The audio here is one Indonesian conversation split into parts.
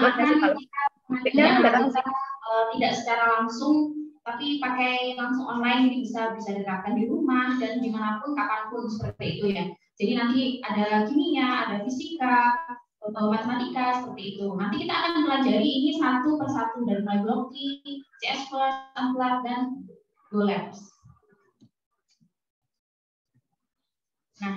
ada sih kalau tidak secara langsung, tapi pakai langsung online bisa diterapkan di rumah dan dimanapun kapanpun seperti itu ya. Jadi nanti ada kimia, ada fisika, matematika seperti itu. Nanti kita akan pelajari ini satu persatu dari mulai Blockly, CS First, Unplugged, dan GoLabs. Nah,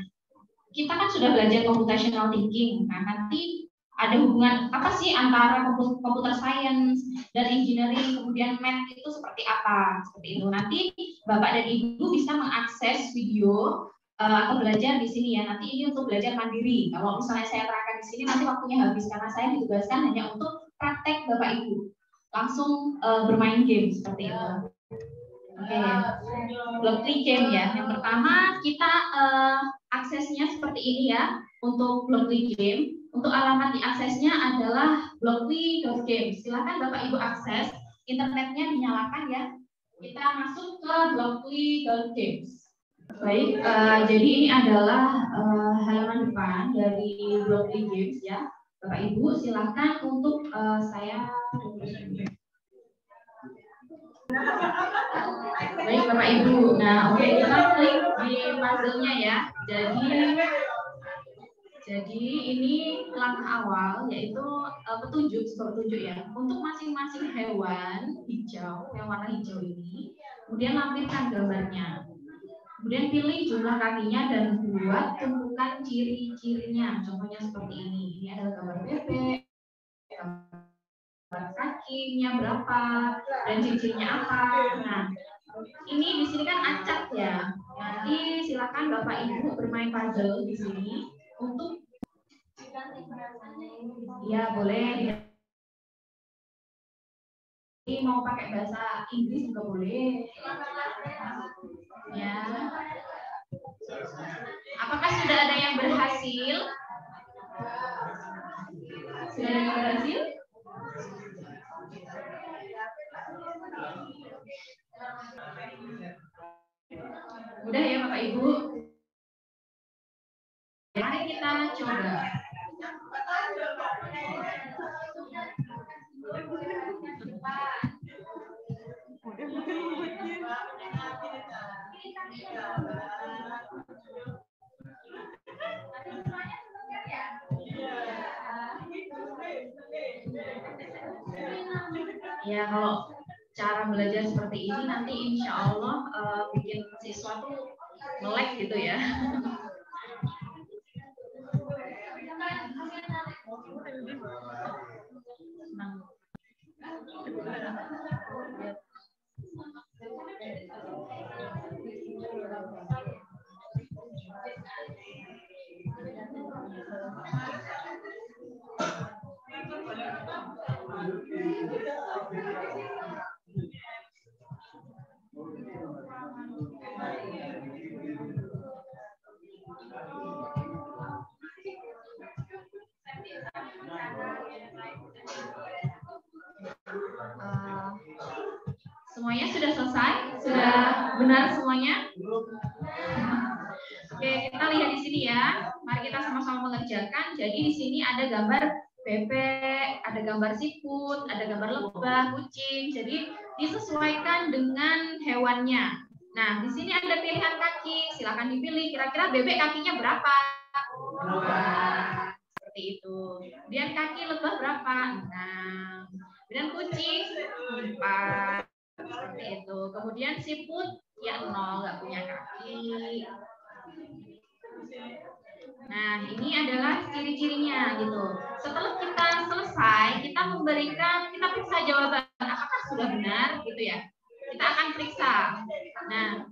kita kan sudah belajar computational thinking. Nah, nanti ada hubungan apa sih antara computer science dan engineering, kemudian math itu seperti apa? Seperti itu. Nanti Bapak dan Ibu bisa mengakses video atau belajar di sini ya. Nanti ini untuk belajar mandiri. Kalau misalnya saya terangkan di sini nanti waktunya habis karena saya ditugaskan hanya untuk praktek Bapak Ibu. Langsung bermain game seperti itu. Oke, Blockly game ya. Yang pertama kita aksesnya seperti ini ya untuk Blockly game. Untuk alamat diaksesnya adalah blockly.games. Silakan Bapak Ibu akses, internetnya dinyalakan ya. Kita masuk ke blockly.games. Baik, jadi ini adalah halaman depan dari Blockly Games ya. Bapak Ibu silakan untuk saya. Baik Bapak Ibu, nah oke kita klik di puzzle-nya ya. Jadi ini langkah awal yaitu petunjuk ya. Untuk masing-masing hewan hijau, yang warna hijau ini, kemudian lampirkan gambarnya. Kemudian pilih jumlah kakinya dan buat tumpukan ciri-cirinya. Contohnya seperti ini. Ini adalah gambar bebek, gambar kakinya berapa, dan ciri-cirinya apa. Nah, ini di sini kan acak ya. Nanti silakan Bapak Ibu bermain puzzle di sini untuk ya boleh. Ini mau pakai bahasa Inggris juga boleh. Ya. Apakah sudah ada yang berhasil? Sudah ada yang berhasil? Udah ya Bapak Ibu. Mari kita coba. Ya kalau cara belajar seperti ini nanti insya Allah bikin siswa tuh melek gitu ya. Semuanya sudah selesai? Sudah benar semuanya? Oke, kita lihat di sini ya. Mari kita sama-sama mengerjakan. Jadi di sini ada gambar bebek, ada gambar siput, ada gambar lebah, kucing. Jadi disesuaikan dengan hewannya. Nah, di sini ada pilihan kaki. Silakan dipilih. Kira-kira bebek kakinya berapa? Seperti itu. Kemudian kaki lebah berapa? 6. Kemudian kucing 4. Seperti itu. Kemudian siput ya 0, nggak punya kaki. Nah, ini adalah ciri-cirinya gitu. Setelah kita selesai, kita periksa jawaban apakah sudah benar gitu ya. Kita akan periksa. Nah,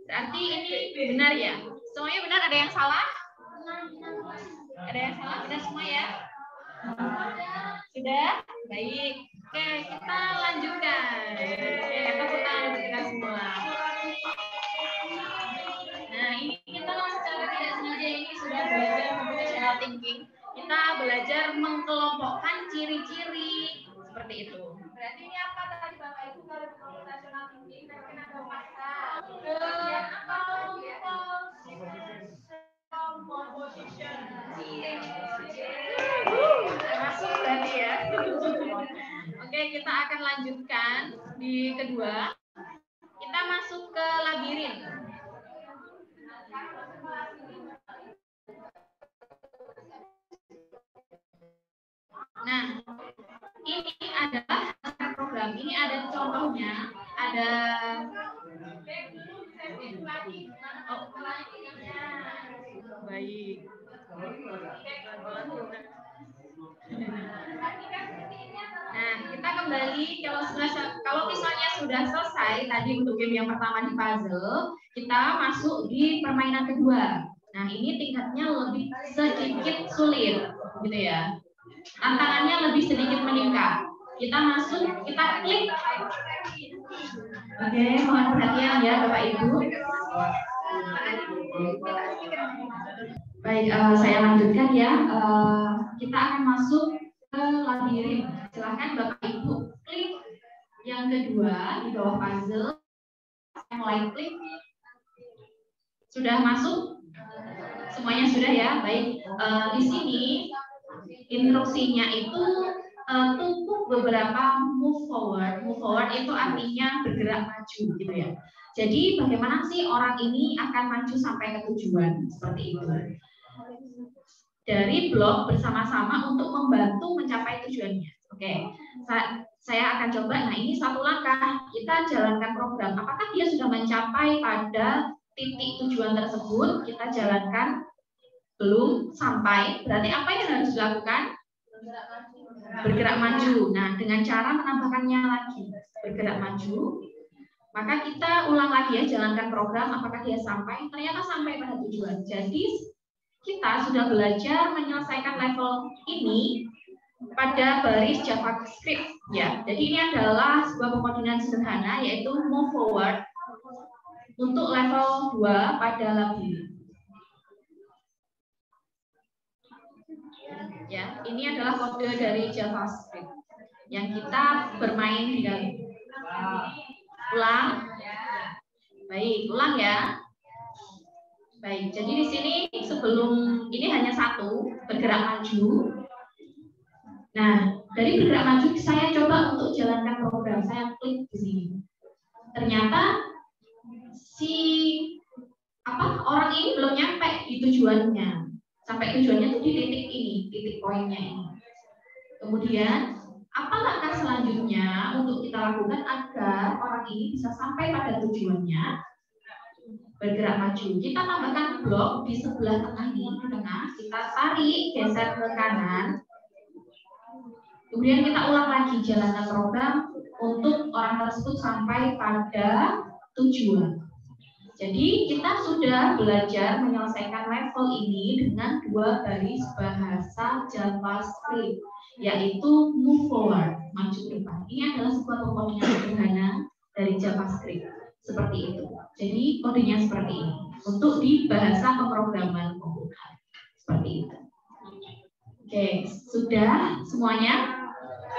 berarti ini benar ya. Semuanya benar, ada yang salah? Ada yang salah? Benar semua ya? Sudah? Baik. Oke, kita lanjutkan. Oke, tepuk tangan untuk kita semua. Nah, ini kita secara tidak sengaja ini sudah belajar computational thinking. Kita belajar mengkelompokkan ciri-ciri seperti itu. Berarti ini apa tadi Bapak Ibu kalau computational thinking? Kita ada fakta. Kemudian apa? Composition. Masuk tadi ya. kita akan lanjutkan di kedua. Kita masuk ke labirin. Nah, ini adalah program. Ini ada contohnya. Ada baik. Nah, kita kembali kalau misalnya sudah selesai tadi untuk game yang pertama di puzzle, kita masuk di permainan kedua. Nah, ini tingkatnya lebih sedikit sulit, gitu ya. Tantangannya lebih sedikit meningkat. Kita masuk, kita klik. Oke, mohon perhatian ya Bapak Ibu. Baik, saya lanjutkan ya. Kita akan masuk ke labirin. Silahkan Bapak Ibu klik yang kedua di bawah puzzle. Saya mulai klik. Sudah masuk? Semuanya sudah ya? Baik. Di sini instruksinya itu tumpuk beberapa move forward. Move forward itu artinya bergerak maju gitu ya. Jadi bagaimana sih orang ini akan maju sampai ke tujuan seperti itu. Dari blok bersama-sama untuk membantu mencapai tujuannya. Oke, saya akan coba. Nah, ini satu langkah kita jalankan program. Apakah dia sudah mencapai pada titik tujuan tersebut? Kita jalankan. Belum sampai. Berarti apa yang harus dilakukan? Bergerak maju. Nah, dengan cara menambahkannya lagi. Bergerak maju. Maka kita ulang lagi ya, jalankan program. Apakah dia sampai? Ternyata sampai pada tujuan. Jadi kita sudah belajar menyelesaikan level ini pada baris JavaScript ya. Jadi ini adalah sebuah pemodinan sederhana yaitu move forward untuk level 2 pada labirin. Ya, ini adalah kode dari JavaScript yang kita bermain di dalam. Ulang. Baik, ulang ya. Baik, jadi di sini sebelum ini hanya satu, bergerak maju. Nah, dari bergerak maju saya coba untuk jalankan program, saya klik di sini. Ternyata orang ini belum nyampe di tujuannya. Sampai tujuannya itu di titik ini, titik poinnya ini. Kemudian, apa langkah selanjutnya untuk kita lakukan agar orang ini bisa sampai pada tujuannya? Bergerak maju. Kita tambahkan blok di sebelah tengah ini, di tengah. Kita tarik, geser ke kanan. Kemudian kita ulang lagi jalankan program untuk orang tersebut sampai pada tujuan. Jadi kita sudah belajar menyelesaikan level ini dengan dua baris bahasa JavaScript, yaitu move forward, maju ke depan. Ini adalah sebuah pemodinan sederhana dari JavaScript. Seperti itu. Jadi kodenya seperti ini. Untuk di bahasa pemrograman komputer. Seperti itu. Oke, sudah semuanya?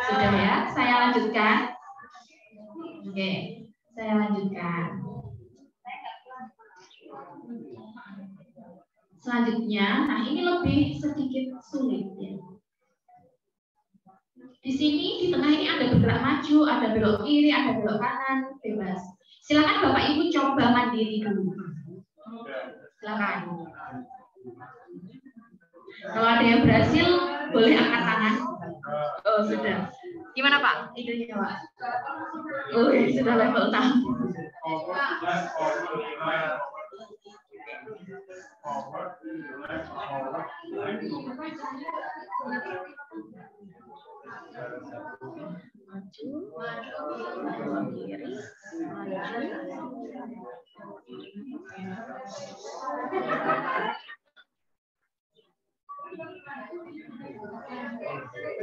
Sudah ya? Saya lanjutkan. Oke, saya lanjutkan. Selanjutnya, nah ini lebih sedikit sulit ya. Di sini di tengah ini ada bergerak maju, ada belok kiri, ada belok kanan, bebas. Silakan Bapak Ibu coba mandiri dulu. Silakan. Kalau ada yang berhasil, boleh angkat tangan. Oh, sudah. Gimana Pak? Idenya Pak? Oh, sudah level 6.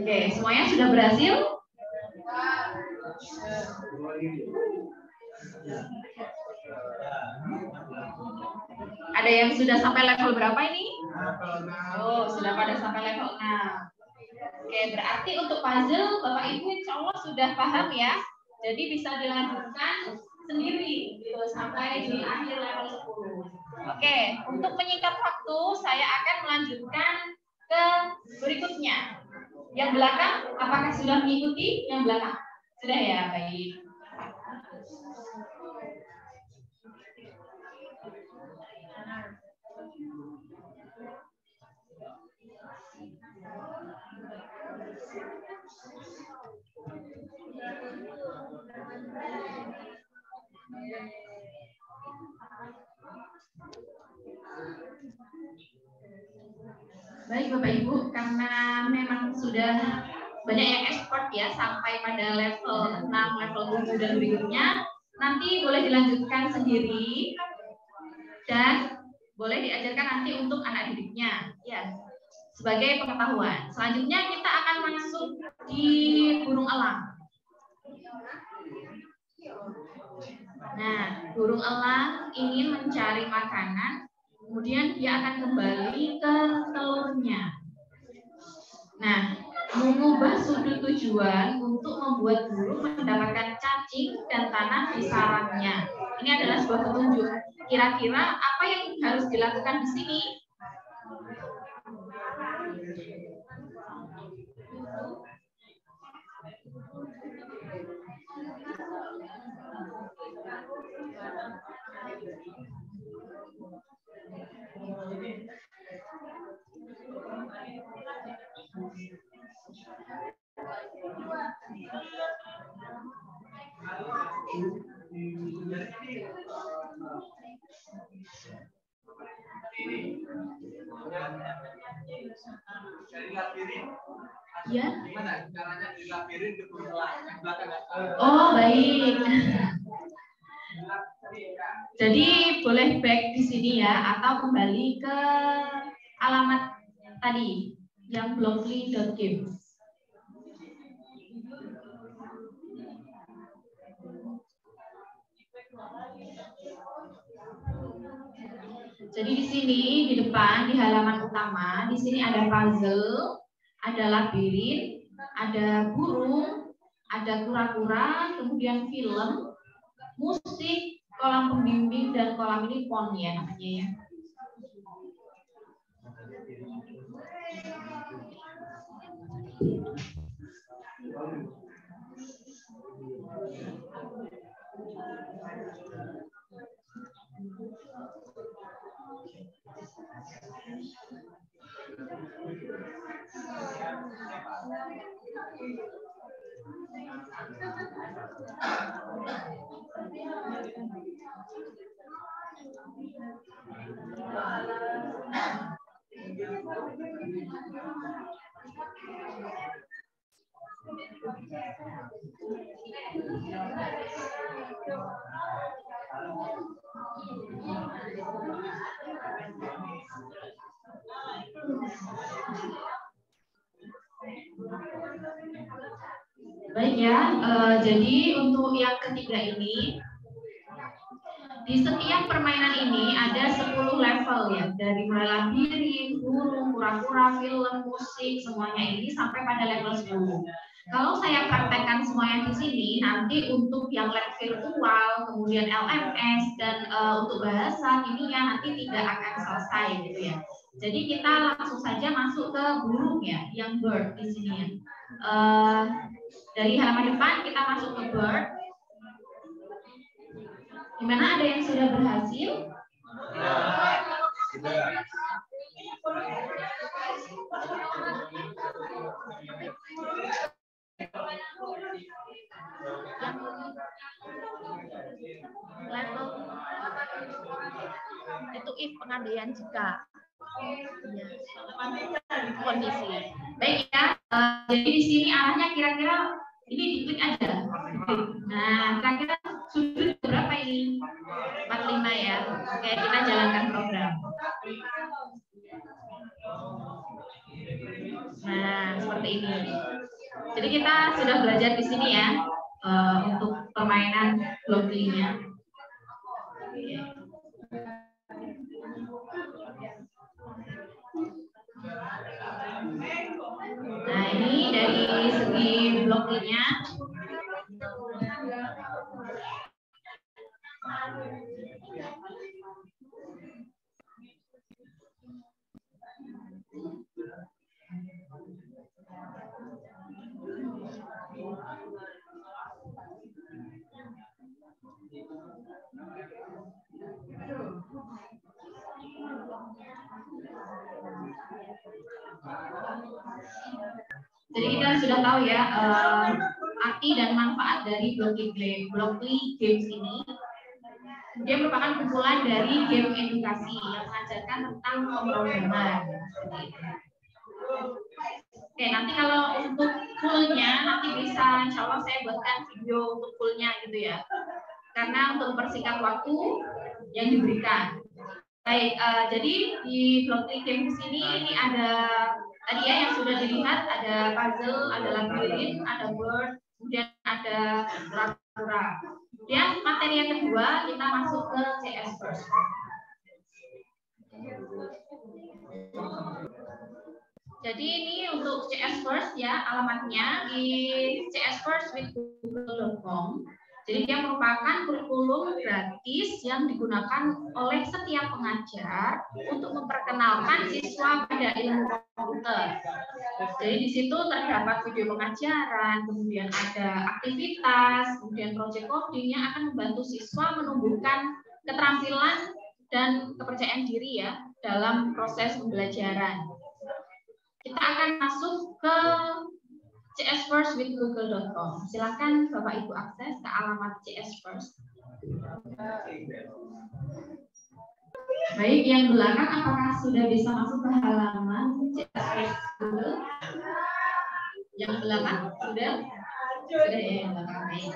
Oke, semuanya sudah berhasil? Ada yang sudah sampai level berapa ini? Oh, sudah pada sampai level 6. Oke, berarti untuk puzzle Bapak Ibu insya Allah sudah paham ya. Jadi bisa dilanjutkan sendiri gitu, sampai di akhir level 10. Oke, untuk menyingkat waktu saya akan melanjutkan ke berikutnya. Yang belakang apakah sudah mengikuti? Yang belakang. Sudah ya, baik. Baik Bapak Ibu, karena memang sudah banyak yang ekspor ya sampai pada level 6, level 7 dan berikutnya, nanti boleh dilanjutkan sendiri dan boleh diajarkan nanti untuk anak didiknya ya, sebagai pengetahuan. Selanjutnya kita akan masuk di burung elang. Nah, burung elang ingin mencari makanan, kemudian dia akan kembali ke telurnya. Nah, mengubah sudut tujuan untuk membuat burung mendapatkan cacing dan tanah di sarangnya. Ini adalah sebuah petunjuk. Kira-kira apa yang harus dilakukan di sini? Ya. Gimana caranya dilapirin ke belakang? Oh, baik. Jadi boleh back di sini ya, atau kembali ke alamat tadi yang blockly.game. Jadi di sini di depan di halaman utama, di sini ada puzzle, ada labirin, ada burung, ada kura-kura, kemudian film, musik, kolam pembimbing dan kolam ini pon ya namanya ya. Baik ya, jadi untuk yang ketiga ini, di setiap permainan ini ada 10 level ya, dari mulai labirin, burung, kura-kura, film, musik, semuanya ini sampai pada level 10. Kalau saya praktekkan semuanya di sini, nanti untuk yang lab virtual, kemudian LMS, dan untuk bahasa kimia nanti tidak akan selesai gitu ya. Jadi kita langsung saja masuk ke burung ya, yang bird di sini ya. Dari halaman depan kita masuk ke bird. Gimana, ada yang sudah berhasil? Level itu if pengandaian jika kondisi. Baik ya, jadi di sini arahnya kira-kira ini diklik aja. Nah, kira-kira sudut berapa ini? 45 ya. Oke, kita jalankan program. Nah, seperti ini. Jadi kita sudah belajar di sini ya untuk permainan blockly-nya. Nah, ini dari segi blockly-nya. Jadi kita sudah tahu ya arti dan manfaat dari Blockly Games ini. Dia merupakan kumpulan dari game edukasi yang mengajarkan tentang pemrograman. Oke, nanti kalau untuk fullnya nanti bisa, insya Allah saya buatkan video untuk fullnya gitu ya. Karena untuk mempersingkat waktu yang diberikan. Baik, jadi di Blockly Games ini ada tadi ya yang sudah dilihat, ada puzzle, ada labirin, ada word, kemudian ada kura-kura. Kemudian materi yang kedua kita masuk ke CS First. Jadi ini untuk CS First ya, alamatnya di csfirstwithgoogle.com. Jadi dia merupakan kurikulum gratis yang digunakan oleh setiap pengajar untuk memperkenalkan siswa pada ilmu komputer. Jadi di situ terdapat video pengajaran, kemudian ada aktivitas, kemudian project coding yang akan membantu siswa menumbuhkan keterampilan dan kepercayaan diri ya dalam proses pembelajaran. Kita akan masuk ke csfirstwithgoogle.com. Silakan Bapak Ibu akses ke alamat CS First. Baik, yang belakang apakah sudah bisa masuk ke halaman CS First Google? Yang belakang sudah? Sudah ya, yang belakang. Baik.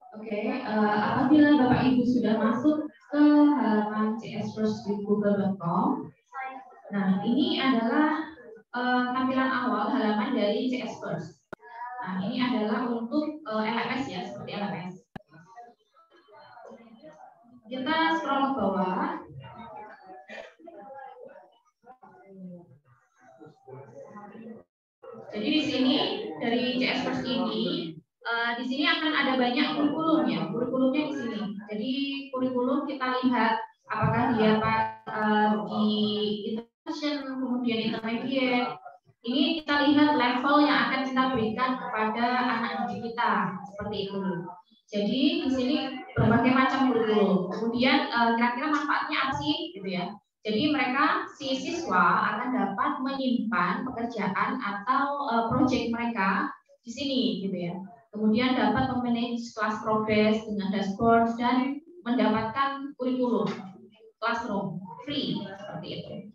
Oke, apabila Bapak Ibu sudah masuk ke halaman csfirstwithgoogle.com, nah ini adalah tampilan awal halaman dari CS First. Nah ini adalah untuk LMS ya, seperti LMS. Kita scroll ke bawah. Jadi di sini dari CS First ini, di sini akan ada banyak kurikulum ya. Kurikulumnya di sini. Jadi kurikulum kita lihat apakah dia di intermediate, kemudian intermediate. Ini kita lihat level yang akan kita berikan kepada anak didik kita seperti itu. Jadi di sini berbagai macam kurikulum. Kemudian kira-kira manfaatnya apa sih, gitu ya? Jadi mereka si siswa akan dapat menyimpan pekerjaan atau proyek mereka di sini, gitu ya. Kemudian dapat memanage kelas progress dengan dashboard dan mendapatkan kurikulum classroom free seperti itu.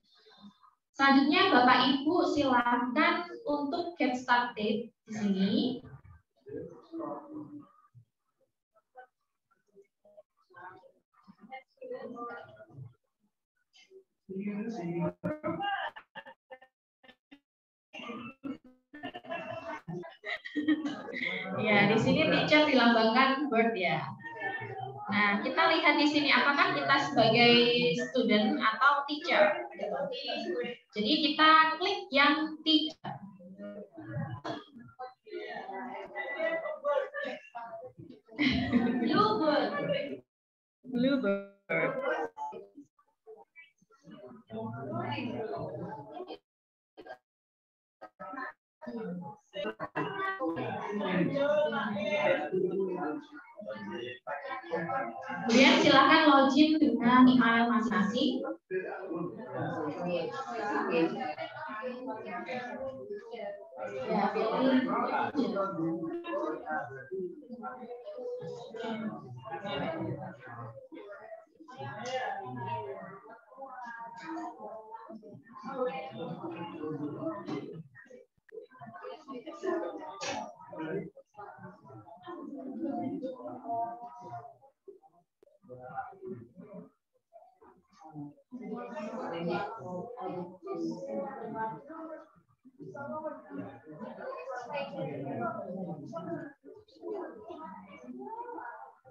Selanjutnya Bapak Ibu silakan untuk get started di sini. Ya, di sini teacher dilambangkan bird ya. Nah, kita lihat di sini apakah kita sebagai student atau teacher. Jadi kita klik yang teacher. Bluebird. Bluebird. Kemudian silakan login dengan email masing-masing. Ya, pilih.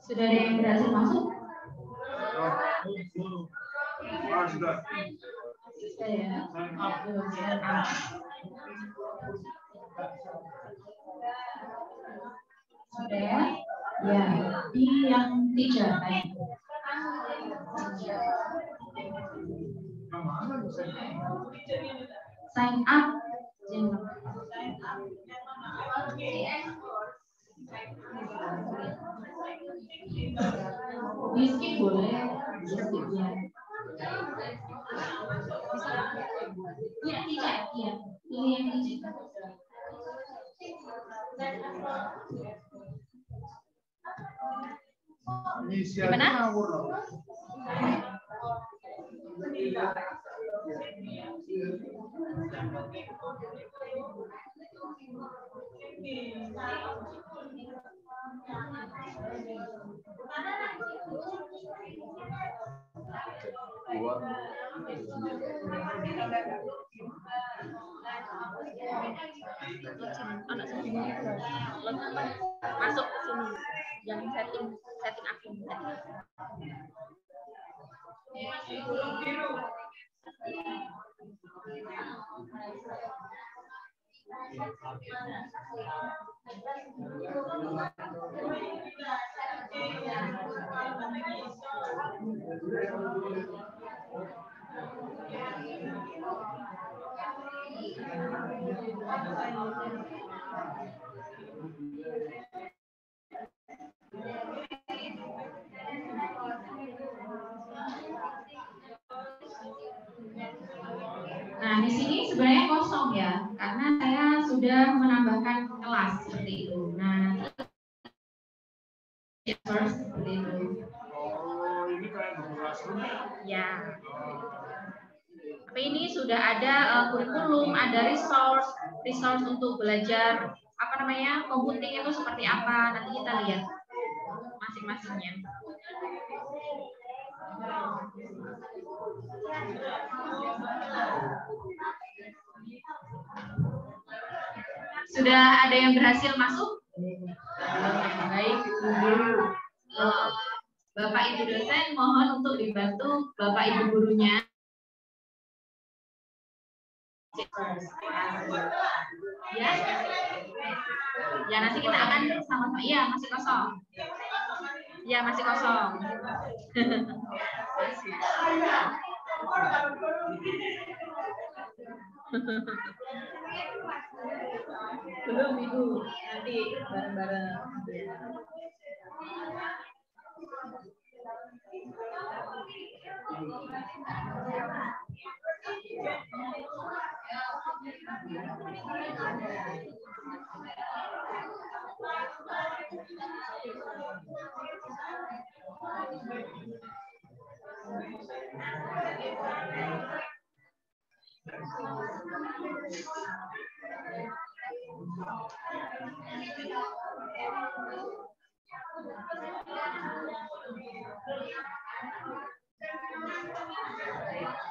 Sudah ada yang berhasil masuk? Sudah. Sudah. Ya, di yang 3 tadi. Sign up. Di skip boleh. Iya, tidak. Iya, pilih yang tidak. Gimana? Masuk ke sini yang setting akun. Nah, di sini sebenarnya kosong ya, karena saya sudah menambahkan kelas seperti itu. Nah, seperti itu. Oh, ini kayak Classroom ya? Tapi ini sudah ada kurikulum, ada resource untuk belajar apa namanya computing itu seperti apa. Nanti kita lihat masing-masingnya. Sudah ada yang berhasil masuk? Baik, Bapak Ibu dosen mohon untuk dibantu Bapak Ibu gurunya. Ya, ya nanti kita akan sama-sama. Iya, masih kosong. Ya, masih kosong. Belum Ibu, nanti bareng-bareng.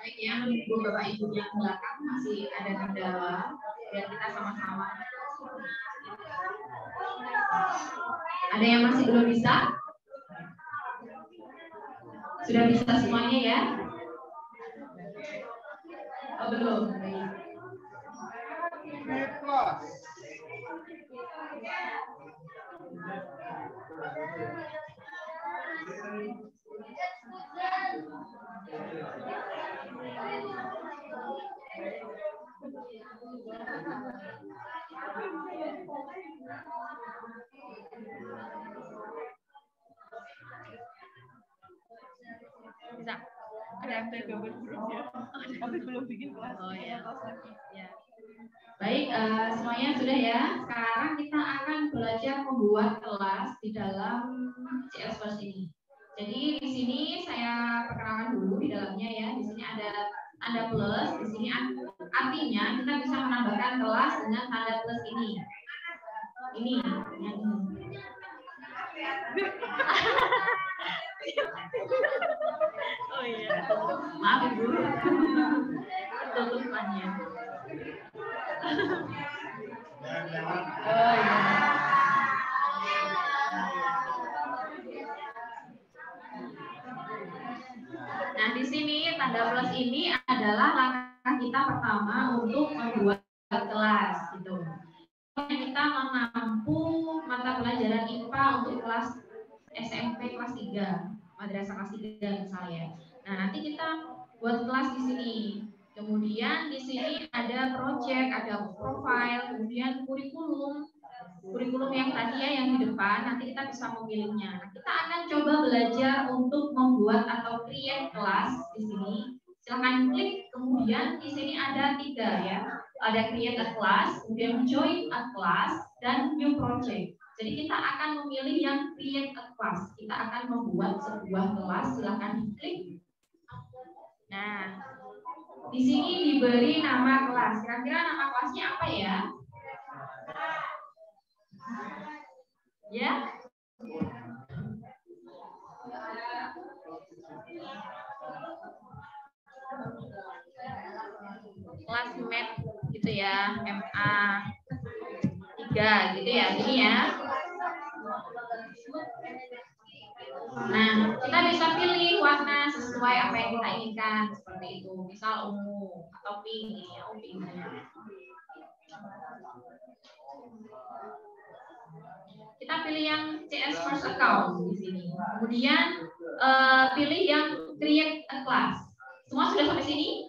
Baik ya, menunggu Bapak Ibu yang belakang masih ada kendala, biar kita sama-sama. Ada yang masih belum bisa? Sudah bisa semuanya ya? Oh, belum. Bisa. Ada gambar burungnya. Tapi belum bikin kelas. Oh ya. Ya. Baik, semuanya sudah ya. Sekarang kita akan belajar membuat kelas di dalam CS First ini. Jadi di sini saya perkenalkan dulu di dalamnya ya. Di sini ada tanda plus, di sini artinya kita bisa menambahkan kelas dengan tanda plus ini. Ini. Oh iya. Maaf Ibu. Tutupannya. Oh iya. Nah, di sini tanda plus ini adalah langkah kita pertama untuk membuat kelas gitu. Kita menampung mata pelajaran IPA untuk kelas SMP kelas 3, madrasah kelas 3 misalnya. Nah, nanti kita buat kelas di sini. Kemudian di sini ada project, ada profile, kemudian kurikulum. Kurikulum yang tadi ya yang di depan, nanti kita bisa memilihnya. Nah, kita akan coba belajar untuk membuat atau create kelas di sini. Silahkan klik, kemudian di sini ada 3 ya. Ada create a class, kemudian join a class, dan new project. Jadi kita akan memilih yang create a class. Kita akan membuat sebuah kelas, silahkan diklik. Nah, di sini diberi nama kelas. Kira-kira nama kelasnya apa ya? Ya? Kelas math gitu ya, MA 3 gitu ya, gini ya. Nah, kita bisa pilih warna sesuai apa yang kita inginkan, seperti itu. Misal ungu atau pink ini ya, pink. Kita pilih yang CS First Account di sini. Kemudian pilih yang Create a Class. Semua sudah sampai sini?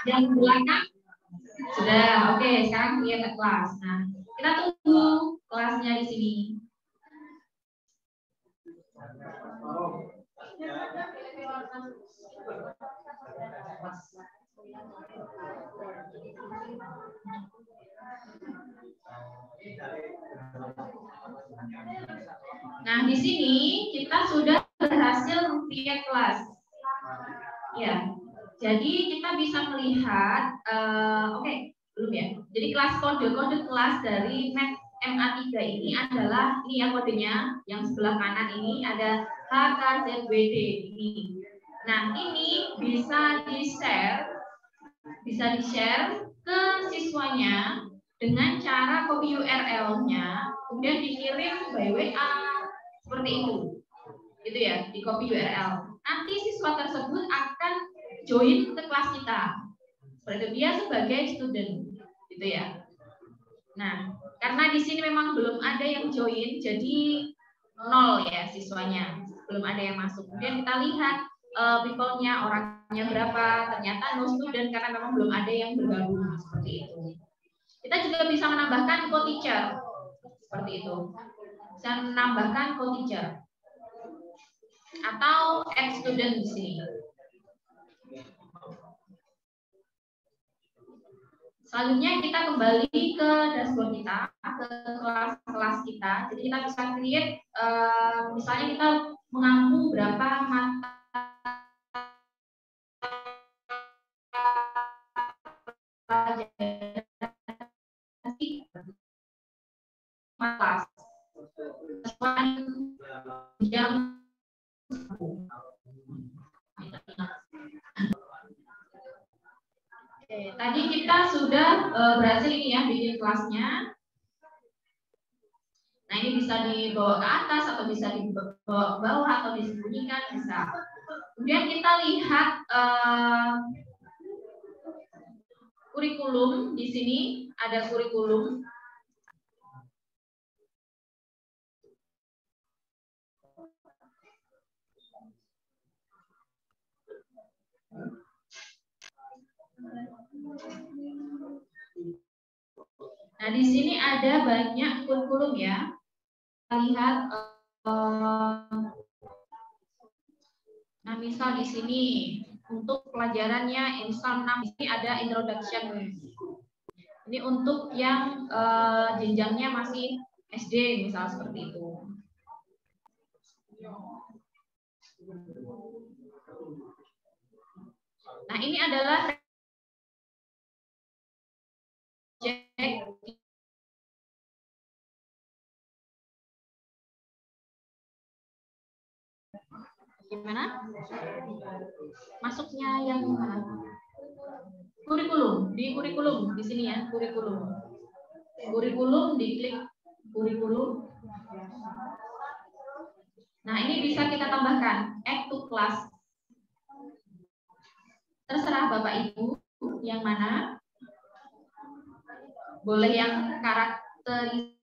Yang belakang sudah. Oke, sekarang Create a Class. Nah, kita tunggu kelasnya di sini. Nah, di sini kita sudah berhasil create kelas. Ya, jadi kita bisa melihat, oke, belum ya. Jadi kelas kode kelas dari Math MA3 ini adalah ini ya kodenya, yang sebelah kanan ini ada HKZWD ini. Nah, ini bisa di-share ke siswanya dengan cara copy URL-nya, kemudian dikirim by WA seperti itu, gitu ya, di copy URL. Nanti siswa tersebut akan join ke kelas kita, seperti dia sebagai student, gitu ya. Nah, karena di sini memang belum ada yang join, jadi 0 ya siswanya, belum ada yang masuk. Kemudian kita lihat people-nya, orangnya berapa, ternyata no student karena memang belum ada yang bergabung, seperti itu. Kita juga bisa menambahkan co-teacher, seperti itu. Bisa menambahkan co-teacher atau add student di sini. Selanjutnya kita kembali ke dashboard kita, ke kelas-kelas kita. Jadi kita bisa create, misalnya kita mengampu berapa mata kelas yang Oke, tadi kita sudah berhasil ini ya bikin kelasnya. Nah, ini bisa dibawa ke atas atau bisa dibawa ke bawah atau disembunyikan, bisa. Kemudian kita lihat kurikulum. Di sini ada kurikulum. Nah, di sini ada banyak kurikulum ya. Kita lihat, nah misal di sini untuk pelajarannya instal 6 ini ada introduction. Ini untuk yang jenjangnya masih SD misal seperti itu. Nah, ini adalah gimana? Masuknya yang mana? Kurikulum, di sini ya, kurikulum. Kurikulum, diklik kurikulum. Nah, ini bisa kita tambahkan add to class. Terserah Bapak Ibu yang mana. Boleh yang karakterisasi,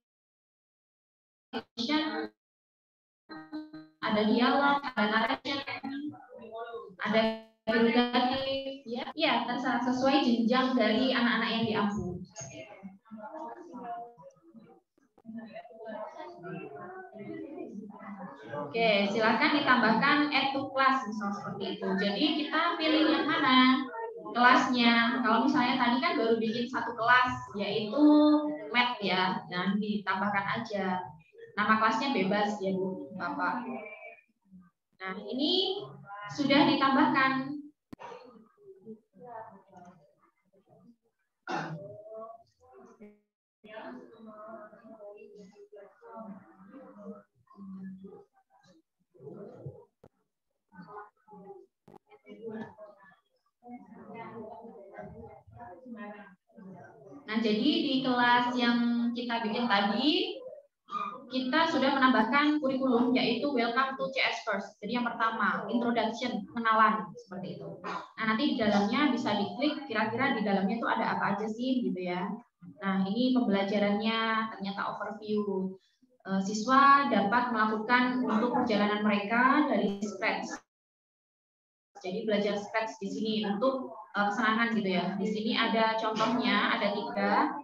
ada dialog, ada narration, ada edukatif, ya terserah sesuai jenjang dari anak-anak yang diampu. Oke, silakan ditambahkan add to class misal seperti itu. Jadi kita pilih yang mana kelasnya. Kalau misalnya tadi kan baru bikin satu kelas, yaitu math ya, dan ditambahkan aja. Nama kelasnya bebas ya Bu, Bapak. Nah, ini sudah ditambahkan. Nah, jadi di kelas yang kita bikin tadi, kita sudah menambahkan kurikulum, yaitu Welcome to CS First. Jadi yang pertama, introduction, kenalan, seperti itu. Nah, nanti di dalamnya bisa diklik, kira-kira di dalamnya itu ada apa aja sih, gitu ya. Nah, ini pembelajarannya, ternyata overview. Siswa dapat melakukan untuk perjalanan mereka dari scratch. Jadi belajar scratch di sini untuk kesenangan gitu ya. Di sini ada contohnya, ada 3.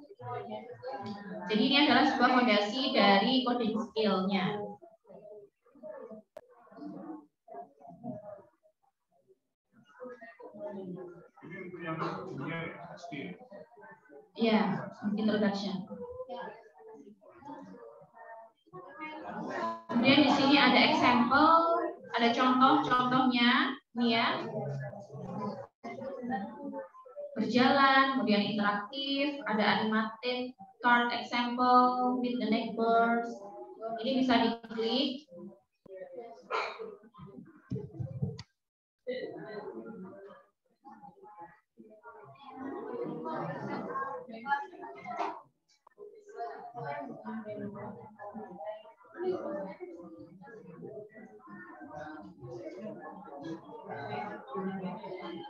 Jadi ini adalah sebuah fondasi dari coding skill-nya. Ya, introduction. Kemudian di sini ada example, ada contoh-contohnya, nih ya. Berjalan, kemudian interaktif, ada animated card example, with the neighbors. Ini bisa diklik.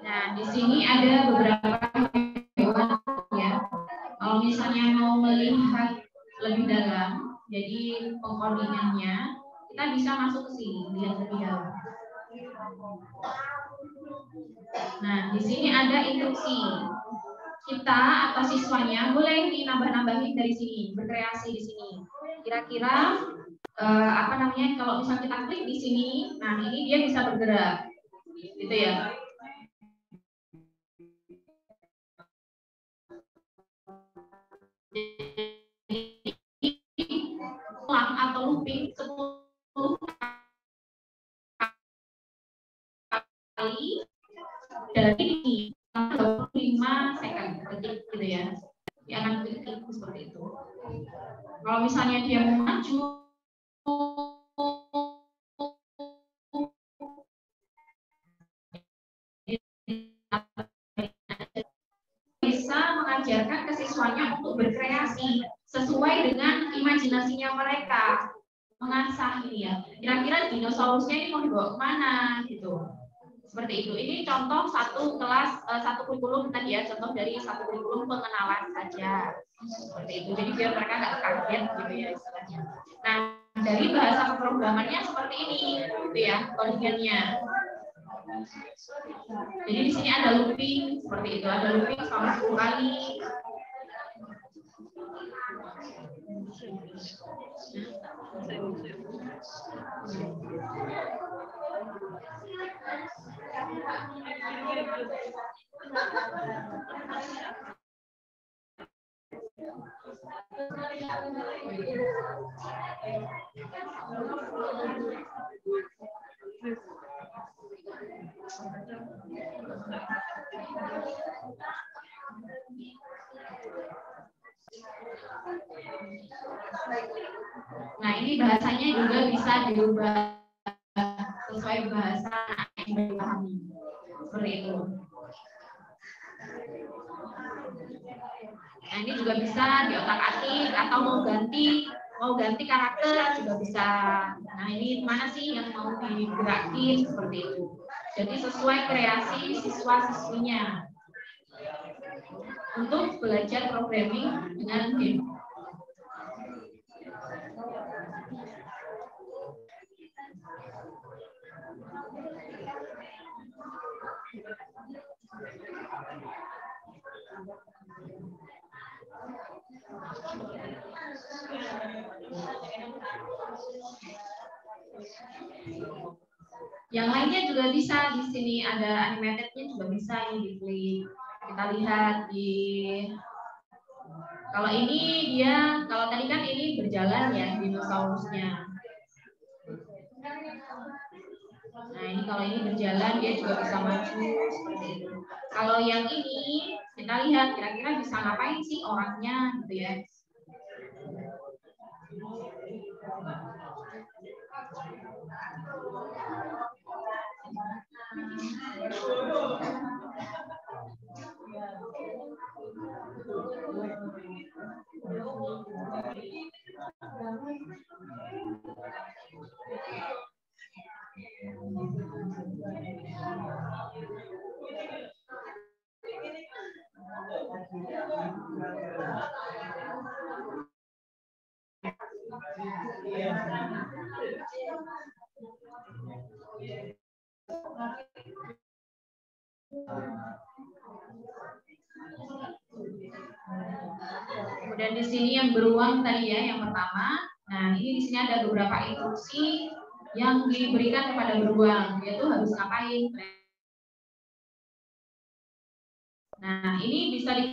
Nah, di sini ada beberapa hewan ya. Kalau misalnya mau melihat lebih dalam, jadi pengkodingannya, kita bisa masuk ke sini, lihat lebih dalam. Nah, di sini ada instruksi. Kita atau siswanya boleh dinambah-nambahin dari sini, berkreasi di sini. Kira-kira apa namanya? Kalau misal kita klik di sini, nah ini dia bisa bergerak, gitu ya. Ulang atau looping 10 kali dari 25 second detik gitu ya. Dia akan klik seperti itu. Kalau misalnya dia mau maju, bisa mengajarkan ke siswanya untuk berkreasi sesuai dengan imajinasinya mereka, mengasah ini ya. Kira-kira dinosaurusnya ini mau dibawa kemana gitu. Seperti itu. Ini contoh satu kelas, satu kurikulum tadi ya, contoh dari satu kurikulum pengenalan saja. Seperti itu. Jadi biar mereka nggak kaget gitu ya istilahnya. Nah, dari bahasa pemrogramannya seperti ini, gitu ya, kondisinya. Jadi di sini ada looping seperti itu, ada looping selama 10 kali. Nah, ini bahasanya juga bisa diubah sesuai bahasa yang dipahami. Seperti itu. Nah, ini juga bisa diotak-atik atau mau ganti karakter juga bisa. Nah, ini mana sih yang mau digerakin seperti itu. Jadi sesuai kreasi siswa-siswinya untuk belajar programming dengan game. Yang lainnya juga bisa, di sini ada animatednya juga bisa ini diklik. Kita lihat di kalau ini dia, kalau tadi kan ini berjalan ya dinosaurusnya. Nah, ini kalau ini berjalan dia juga bisa maju seperti itu. Kalau yang ini kita lihat kira-kira bisa ngapain sih orangnya gitu ya. Kemudian di sini yang beruang tadi ya, yang pertama. Nah, ini di sini ada beberapa instruksi yang diberikan kepada beruang, yaitu harus ngapain. Nah, ini bisa di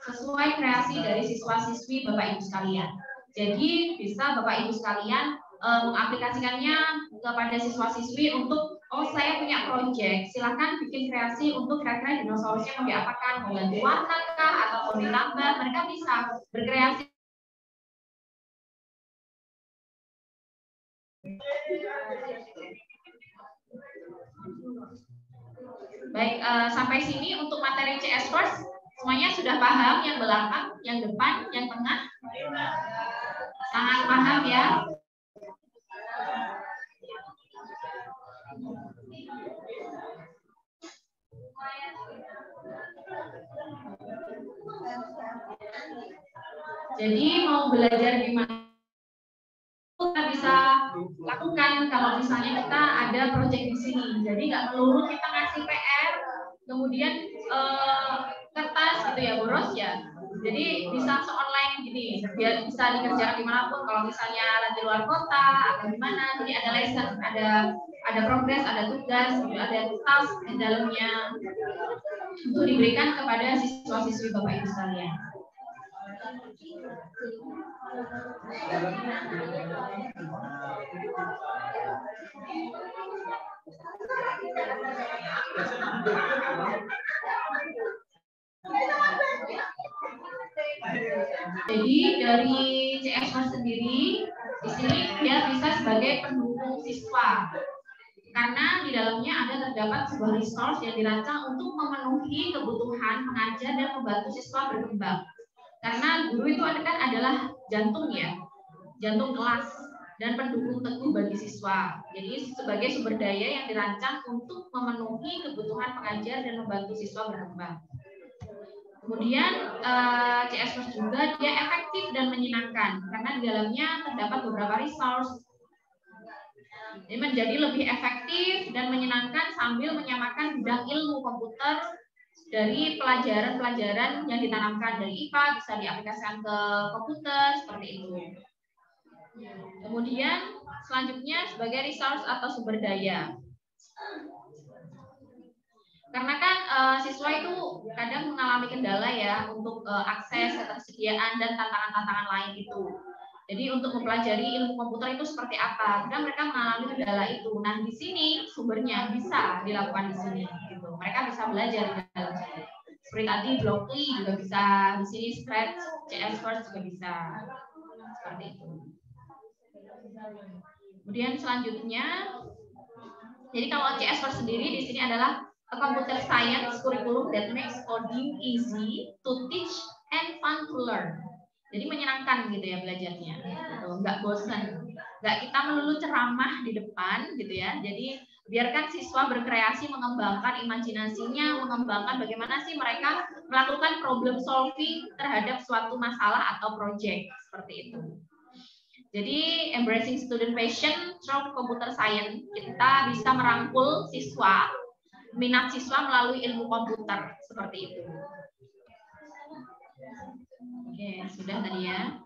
sesuai kreasi dari siswa-siswi Bapak Ibu sekalian. Jadi bisa Bapak Ibu sekalian mengaplikasikannya kepada siswa-siswi untuk, oh saya punya proyek, silahkan bikin kreasi untuk kira-kira dinosaurusnya mau diapakan, mau ganti warna kah, atau mau ditambah, mereka bisa berkreasi. Baik, sampai sini untuk materi CS First, semuanya sudah paham, yang belakang, yang depan, yang tengah? Sangat paham ya? Jadi mau belajar gimana? Kita bisa lakukan kalau misalnya kita ada proyek di sini. Jadi nggak melulu kita ngasih PR, kemudian kertas gitu ya, boros ya. Jadi bisa se-online gini, biar bisa dikerjakan dimanapun. Kalau misalnya lagi luar kota atau gimana, jadi ada lesson, ada progres, ada tugas, ada task di dalamnya untuk diberikan kepada siswa-siswi Bapak Ibu sekalian. Jadi dari CSR sendiri di sini dia bisa sebagai pendukung siswa. Karena di dalamnya ada terdapat sebuah resource yang dirancang untuk memenuhi kebutuhan pengajar dan membantu siswa berkembang. Karena guru itu kan adalah jantung ya, jantung kelas dan pendukung teguh bagi siswa. Jadi sebagai sumber daya yang dirancang untuk memenuhi kebutuhan pengajar dan membantu siswa berkembang. Kemudian CS First juga dia efektif dan menyenangkan karena di dalamnya terdapat beberapa resource. Jadi menjadi lebih efektif dan menyenangkan sambil menyamakan bidang ilmu komputer dari pelajaran-pelajaran yang ditanamkan dari IPA bisa diaplikasikan ke komputer seperti itu. Kemudian selanjutnya sebagai resource atau sumber daya. Karena kan siswa itu kadang mengalami kendala ya untuk akses, ketersediaan dan tantangan-tantangan lain itu. Jadi untuk mempelajari ilmu komputer itu seperti apa, kadang mereka mengalami kendala itu. Nah di sini sumbernya bisa dilakukan di sini. Gitu. Mereka bisa belajar di dalam sini. Seperti tadi Blockly juga bisa, di sini Scratch, CS First juga bisa. Seperti itu. Kemudian selanjutnya, jadi kalau CS First sendiri di sini adalah a computer science curriculum that makes coding easy to teach and fun to learn. Jadi menyenangkan gitu ya belajarnya, gitu. Nggak bosan, nggak kita melulu ceramah di depan gitu ya. Jadi biarkan siswa berkreasi, mengembangkan imajinasinya, mengembangkan bagaimana sih mereka melakukan problem solving terhadap suatu masalah atau project seperti itu. Jadi embracing student passion through computer science, kita bisa merangkul siswa, minat siswa melalui ilmu komputer seperti itu. Oke, sudah tadi ya.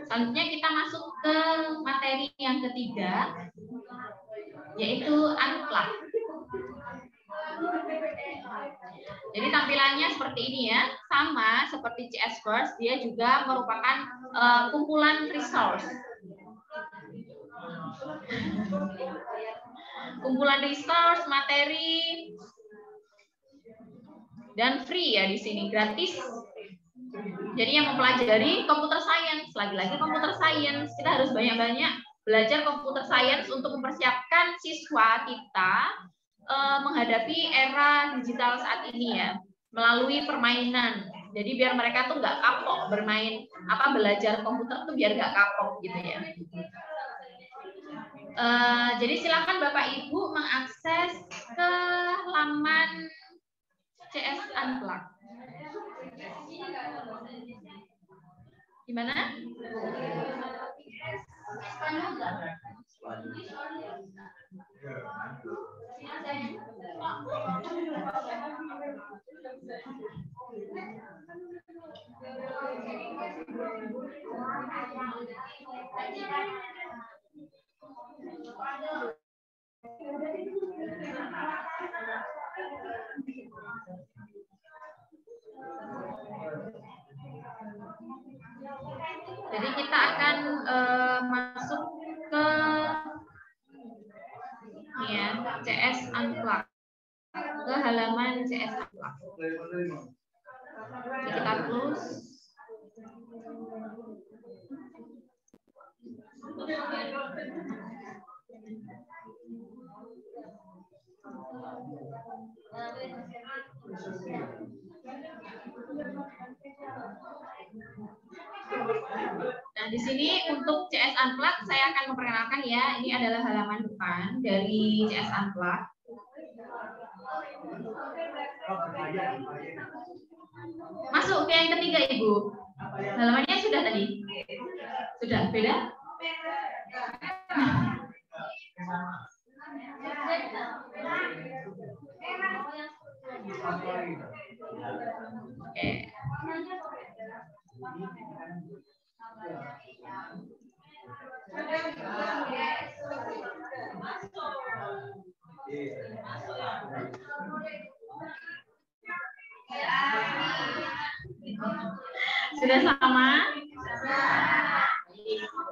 Selanjutnya kita masuk ke materi yang ketiga, yaitu unplug. Jadi tampilannya seperti ini ya, sama seperti CS First, dia juga merupakan kumpulan resource. Kumpulan resource, materi, dan free ya di sini, gratis. Jadi yang mempelajari computer science, lagi-lagi computer science, kita harus banyak-banyak belajar computer science untuk mempersiapkan siswa kita menghadapi era digital saat ini ya, melalui permainan. Jadi biar mereka tuh nggak kapok bermain, belajar komputer tuh biar nggak kapok gitu ya. Jadi silakan Bapak Ibu mengakses ke laman CS Unplug. Gimana? Jadi kita akan masuk ke ya, CS Unplug, ke halaman CS Unplug. Jadi kita close. Nah, di sini untuk CS Unplug saya akan memperkenalkan ya, ini adalah halaman depan dari CS Unplug. Masuk ke yang ketiga, Ibu. Halamannya sudah tadi? Sudah, beda? Oke. Sudah sama?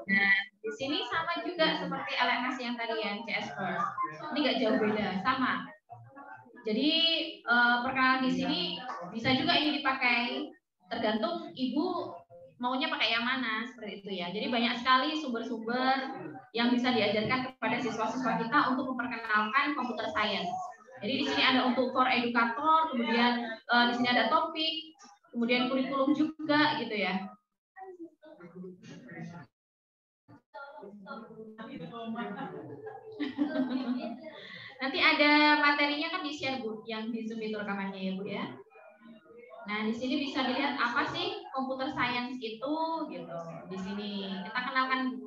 Nah, di sini sama juga seperti LMS yang tadi yang CS First. Ini nggak jauh beda, sama. Jadi perkenalan di sini bisa juga ini dipakai, tergantung Ibu maunya pakai yang mana seperti itu ya. Jadi banyak sekali sumber-sumber yang bisa diajarkan kepada siswa-siswa kita untuk memperkenalkan computer science. Jadi di sini ada untuk for educator, kemudian di sini ada topik, kemudian kurikulum juga gitu ya. Nanti ada materinya kan di-share Bu, yang di Zoom itu rekamannya ya Bu ya. Nah, di sini bisa dilihat apa sih computer science itu gitu. Di sini kita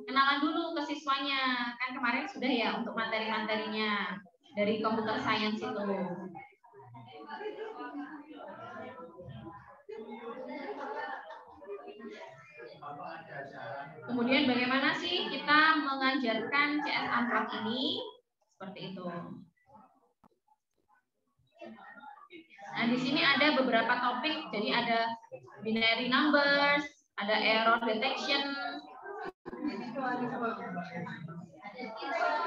kenalan dulu ke siswanya. Kan kemarin sudah ya untuk materi-materinya dari computer science itu. Kemudian bagaimana sih kita mengajarkan CS Unplug ini? Seperti itu. Nah, di sini ada beberapa topik, jadi ada binary numbers, ada error detection.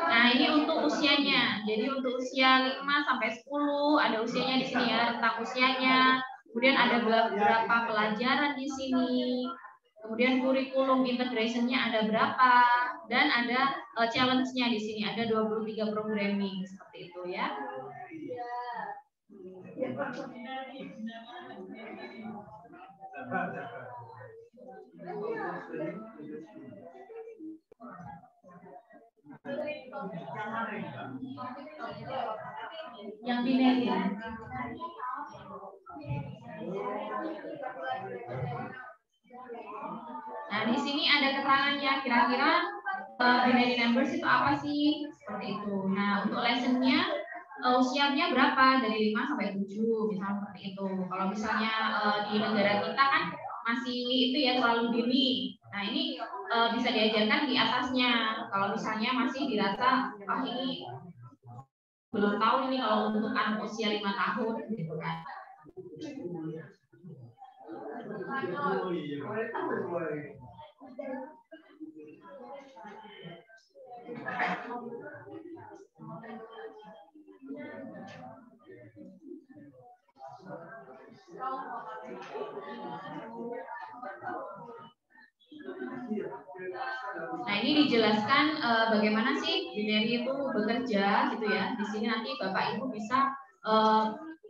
Nah, ini untuk usianya. Jadi untuk usia 5 sampai 10 ada usianya di sini ya, rentang usianya. Kemudian ada beberapa pelajaran di sini. Kemudian kurikulum integrationnya ada berapa. dan ada challenge-nya di sini, ada 23 programming seperti itu ya. Yang binary. Nah, di sini ada keterangannya kira-kira binary numbers itu apa sih? Seperti itu. Nah, untuk lessonnya usianya berapa? Dari 5 sampai 7, misalnya seperti itu. Kalau misalnya di negara kita kan masih itu ya terlalu dini. Nah, ini bisa diajarkan di atasnya. Kalau misalnya masih dirasa ini belum tahu ini kalau untuk anak usia 5 tahun gitu kan. Nah, ini dijelaskan bagaimana sih binary itu bekerja gitu ya. Di sini nanti Bapak Ibu bisa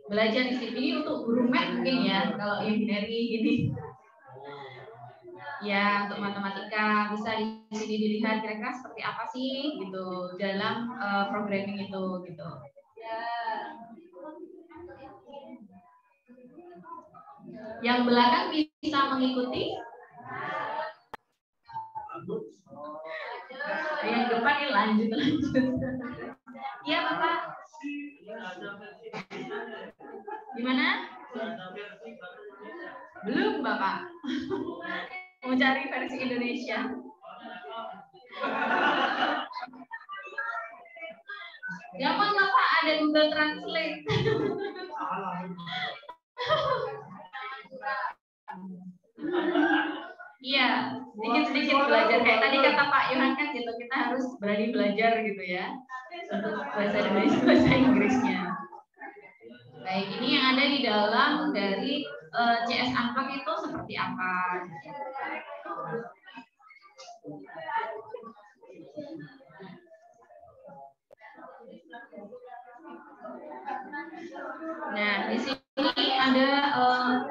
belajar di sini untuk guru math mungkin ya kalau yang binary gini. Ya, untuk matematika bisa di sini dilihat kira-kira seperti apa sih gitu dalam programming itu gitu. Yang belakang bisa mengikuti. Yang depan ini lanjut. Iya, Bapak. Gimana? Belum, Bapak. Mau cari versi Indonesia. Gampang, Bapak, ada Google Translate. Iya, sedikit-sedikit belajar. Kayak tadi kata Pak Yohan kan gitu, kita harus berani belajar gitu ya. Untuk bahasa Indonesia, bahasa Inggrisnya. Baik, ini yang ada di dalam dari CS Unplug itu seperti apa? Nah, di sini ada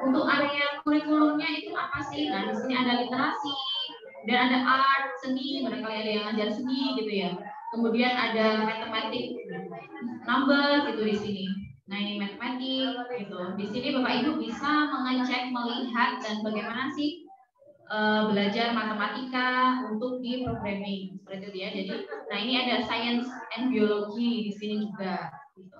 untuk area kurikulumnya itu apa sih? Nah, di sini ada literasi dan ada art, seni, barangkali ada yang ngajar seni gitu ya. Kemudian ada matematik, number gitu di sini. Nah, ini matematik gitu. Di sini Bapak Ibu bisa mengecek, melihat dan bagaimana sih belajar matematika untuk di programming seperti itu ya. Jadi, nah ini ada science and biology di sini juga. Gitu.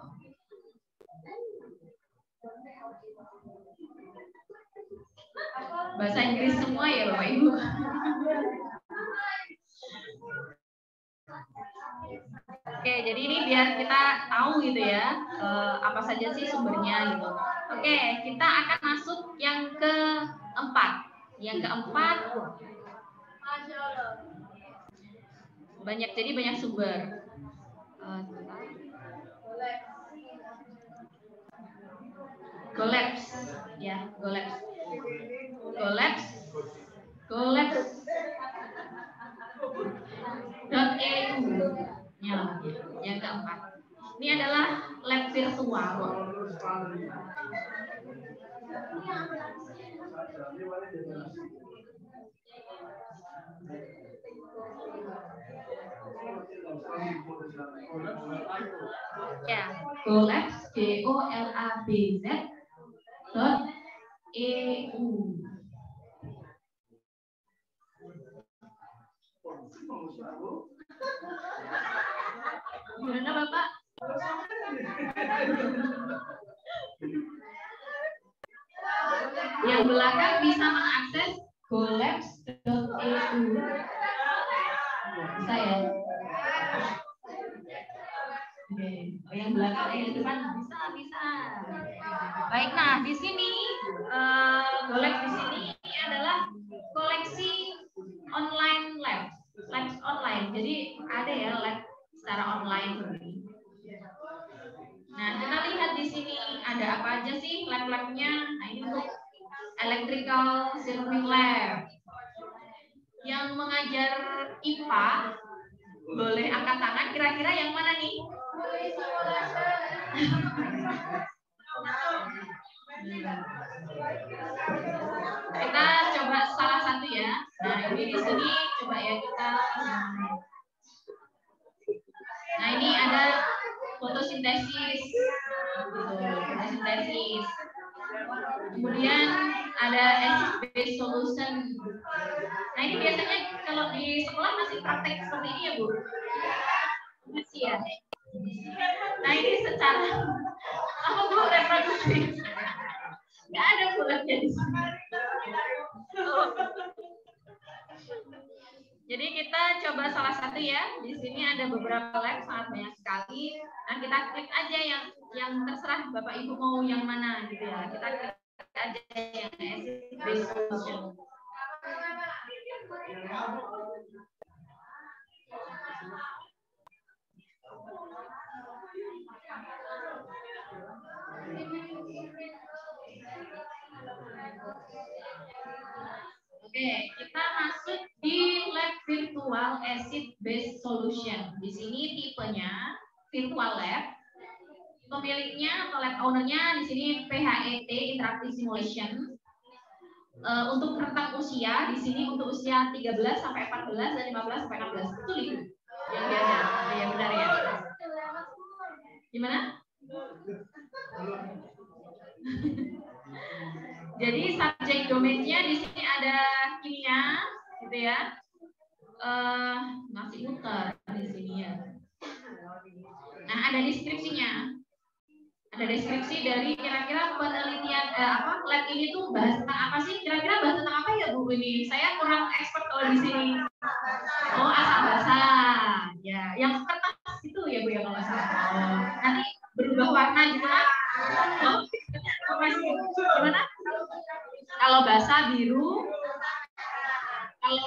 Bahasa Inggris semua ya Bapak Ibu. Oke, jadi ini biar kita tahu gitu ya apa saja sih sumbernya gitu. Oke, kita akan masuk yang keempat. Yang keempat, banyak sumber. Collapse, ya, collapse. .eu yang keempat. Ini adalah lab virtual. Ya, Golabs, golabz.eu. Gimana Bapak? Yang belakang bisa mengakses golabz.eu. Bisa ya? Oke. Oh, yang belakang, yang depan bisa. Baik, nah di sini Golabz di sini adalah koleksi online lab online. Jadi ada ya lab secara online. Nah, kita lihat di sini ada apa aja sih lab-labnya. Nah, ini untuk electrical circuit lab. Yang yang mengajar IPA boleh angkat tangan. Kira-kira yang mana nih? Kita coba salah satu ya. Nah, ini di sini coba ya kita. Nah, ini ada fotosintesis. Fotosintesis. Kemudian ada acid-base solution. Nah, ini biasanya kalau di sekolah masih praktek seperti ini ya, Bu? Masih ya. Nah, ini secara apa Bu reproduksi? Nggak ada bulatnya di sini. Jadi kita coba salah satu ya. Di sini ada beberapa lab, sangat banyak sekali. Nah, kita klik aja yang terserah Bapak Ibu mau yang mana gitu ya. Kita klik aja yang acid-base solution. Oke, kita masuk di lab virtual acid-base solution. Di sini tipenya virtual lab. Pemiliknya atau lab ownernya di sini PHET Interactive Simulation. Untuk rentang usia di sini untuk usia 13 sampai 14 dan 15 sampai 16. Betul Ibu? Yang diajar. Ya benar ya. Gimana? Jadi subjek domainnya di sini ada kimia, gitu ya. Masih muter di sini ya. Nah, ada deskripsinya. Ada deskripsi dari kira-kira penelitian lab ini tuh bahas tentang apa sih? Kira-kira bahas tentang apa ya Bu ini? Saya kurang expert kalau di sini. Oh, asam basa. Ya, yang kertas itu ya Bu ya kalau nggak salah. Nanti berubah warna gitu kan? Oh, gimana? Kalau basa biru, kalau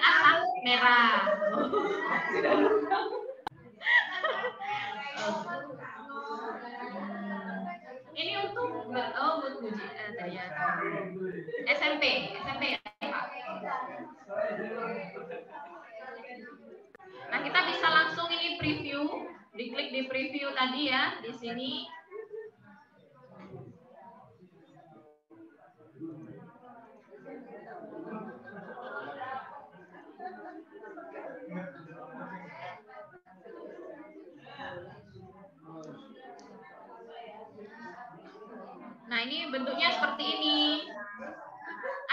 asam merah. Ini untuk buat uji tadi ya. SMP ya Pak. Nah, kita bisa langsung ini preview, diklik di preview tadi ya di sini. Nah, ini bentuknya seperti ini.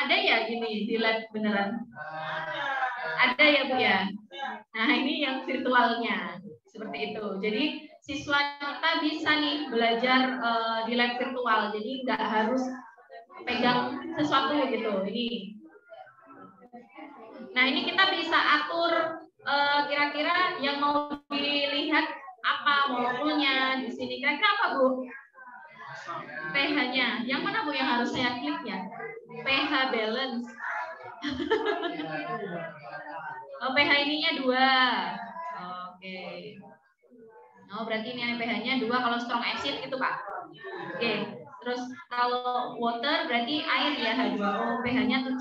Ada ya gini di lab beneran? Ada ya Bu ya? Nah, ini yang virtualnya. Seperti itu. Jadi, siswa kita bisa nih belajar di lab virtual. Jadi, nggak harus pegang sesuatu gitu. Ini. Nah, ini kita bisa atur kira-kira yang mau dilihat apa molekulnya di sini. Kira-kira apa Bu? pH-nya. Yang mana Bu yang harus saya klik ya? pH balance. Oh, pH ininya 2. Oke. Oh, berarti ini pH-nya 2 kalau strong acid gitu, Pak. Oke. Terus kalau water berarti air ya, H2O, pH-nya 7.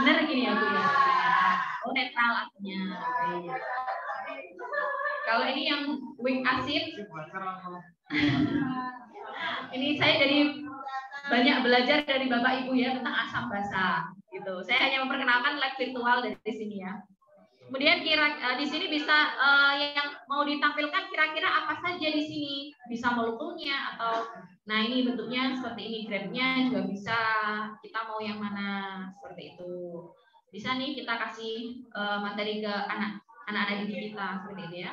Bener gini ya, Bu ya? Oh, netral artinya. Kalau ini yang weak acid, ini saya jadi banyak belajar dari Bapak Ibu ya tentang asam basa gitu. Saya hanya memperkenalkan lab virtual dari sini ya. Kemudian di sini bisa yang mau ditampilkan kira-kira apa saja di sini. Bisa molekulnya atau nah ini bentuknya seperti ini, grade-nya juga bisa. Kita mau yang mana seperti itu. Bisa nih kita kasih materi ke anak-anak didik kita seperti ini ya.